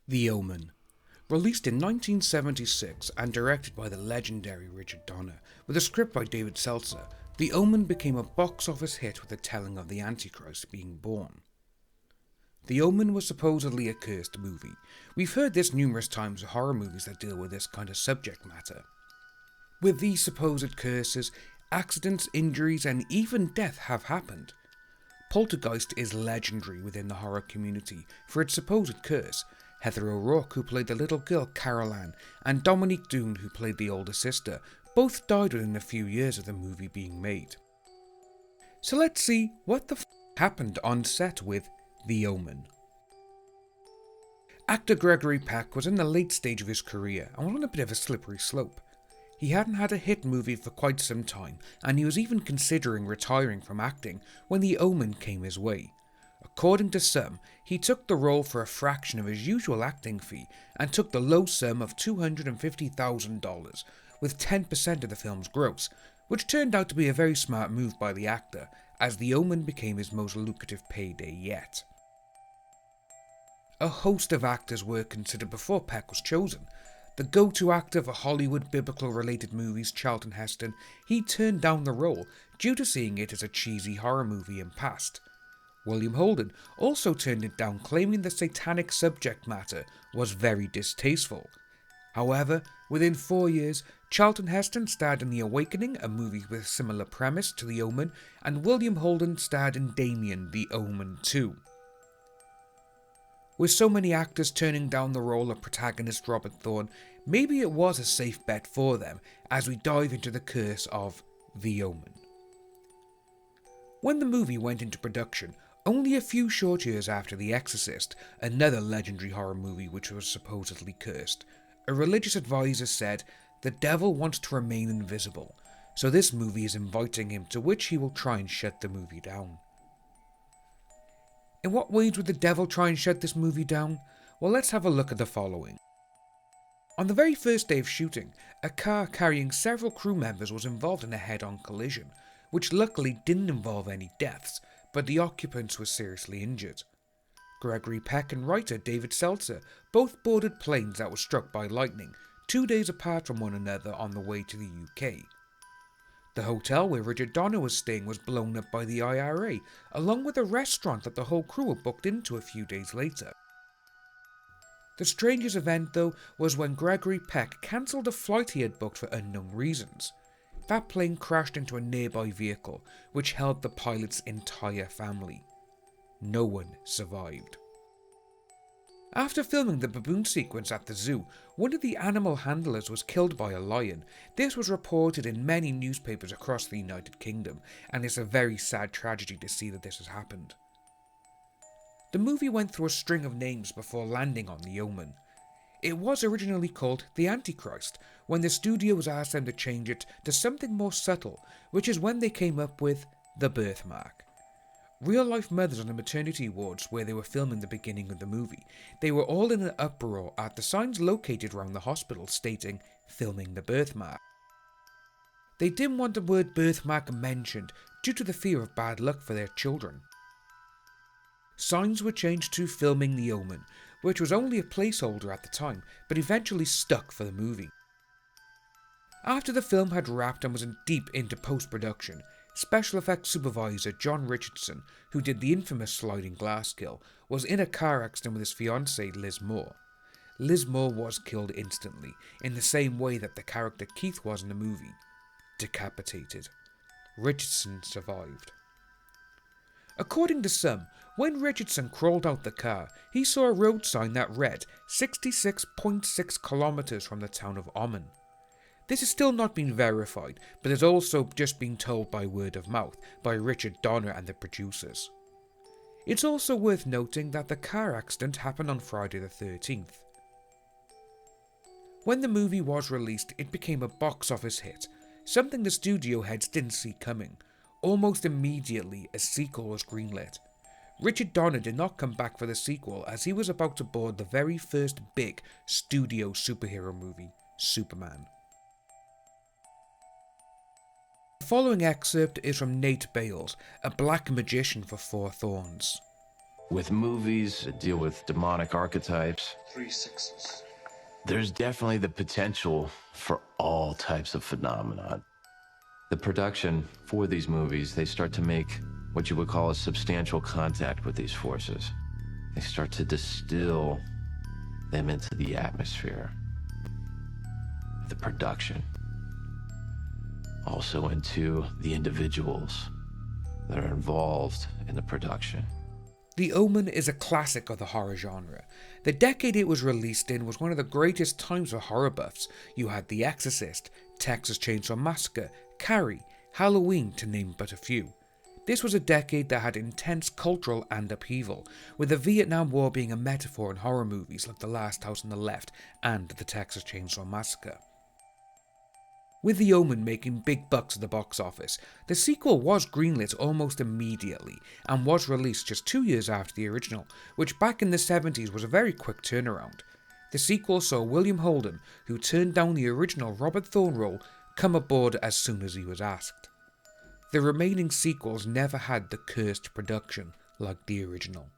The Omen. Released in 1976 and directed by the legendary Richard Donner, with a script by David Seltzer, The Omen became a box office hit with the telling of the Antichrist being born. The Omen was supposedly a cursed movie. We've heard this numerous times in horror movies that deal with this kind of subject matter. With these supposed curses, accidents, injuries, and even death have happened. Poltergeist is legendary within the horror community for its supposed curse. Heather O'Rourke, who played the little girl Carol Ann, and Dominique Doone, who played the older sister, both died within a few years of the movie being made. So let's see what the happened on set with The Omen. Actor Gregory Peck was in the late stage of his career and was on a bit of a slippery slope. He hadn't had a hit movie for quite some time, and he was even considering retiring from acting when The Omen came his way. According to some, he took the role for a fraction of his usual acting fee and took the low sum of $250,000, with 10% of the film's gross, which turned out to be a very smart move by the actor, as The Omen became his most lucrative payday yet. A host of actors were considered before Peck was chosen. The go-to actor for Hollywood biblical-related movies, Charlton Heston, he turned down the role due to seeing it as a cheesy horror movie in past. William Holden also turned it down, claiming the satanic subject matter was very distasteful. However, within 4 years, Charlton Heston starred in The Awakening, a movie with a similar premise to The Omen, and William Holden starred in Damien, The Omen 2. With so many actors turning down the role of protagonist Robert Thorne, maybe it was a safe bet for them as we dive into the curse of The Omen. When the movie went into production, only a few short years after The Exorcist, another legendary horror movie which was supposedly cursed, a religious advisor said, "The devil wants to remain invisible, so this movie is inviting him, to which he will try and shut the movie down." In what ways would the devil try and shut this movie down? Well, let's have a look at the following. On the very first day of shooting, a car carrying several crew members was involved in a head-on collision, which luckily didn't involve any deaths, but the occupants were seriously injured. Gregory Peck and writer David Seltzer both boarded planes that were struck by lightning, 2 days apart from one another on the way to the UK. The hotel where Richard Donner was staying was blown up by the IRA, along with a restaurant that the whole crew were booked into a few days later. The strangest event, though, was when Gregory Peck cancelled a flight he had booked for unknown reasons. That plane crashed into a nearby vehicle, which held the pilot's entire family. No one survived. After filming the baboon sequence at the zoo, one of the animal handlers was killed by a lion. This was reported in many newspapers across the United Kingdom, and it's a very sad tragedy to see that this has happened. The movie went through a string of names before landing on The Omen. It was originally called The Antichrist, when the studios asked them to change it to something more subtle, which is when they came up with The Birthmark. Real-life mothers on the maternity wards where they were filming the beginning of the movie, they were all in an uproar at the signs located around the hospital stating, "Filming the birthmark." They didn't want the word birthmark mentioned due to the fear of bad luck for their children. Signs were changed to "Filming the Omen," which was only a placeholder at the time, but eventually stuck for the movie. After the film had wrapped and was deep into post-production, special effects supervisor John Richardson, who did the infamous sliding glass kill, was in a car accident with his fiancée Liz Moore. Liz Moore was killed instantly, in the same way that the character Keith was in the movie, decapitated. Richardson survived. According to some, when Richardson crawled out the car, he saw a road sign that read 66.6 kilometers from the town of Omen. This has still not been verified, but has also just been told by word of mouth by Richard Donner and the producers. It's also worth noting that the car accident happened on Friday the 13th. When the movie was released, it became a box office hit, something the studio heads didn't see coming. Almost immediately, a sequel was greenlit. Richard Donner did not come back for the sequel as he was about to board the very first big studio superhero movie, Superman. The following excerpt is from Nate Bales, a black magician for Four Thorns. With movies that deal with demonic archetypes, 3 6s. there's definitely the potential for all types of phenomenon. The production for these movies, they start to make what you would call a substantial contact with these forces. They start to distill them into the atmosphere, the production, also into the individuals that are involved in the production. The Omen is a classic of the horror genre. The decade it was released in was one of the greatest times for horror buffs. You had The Exorcist, Texas Chainsaw Massacre, Carrie, Halloween, to name but a few. This was a decade that had intense cultural and upheaval, with the Vietnam War being a metaphor in horror movies like The Last House on the Left and The Texas Chainsaw Massacre. With The Omen making big bucks at the box office, the sequel was greenlit almost immediately and was released just 2 years after the original, which back in the 70s was a very quick turnaround. The sequel saw William Holden, who turned down the original Robert Thorne role, come aboard as soon as he was asked. The remaining sequels never had the cursed production like the original.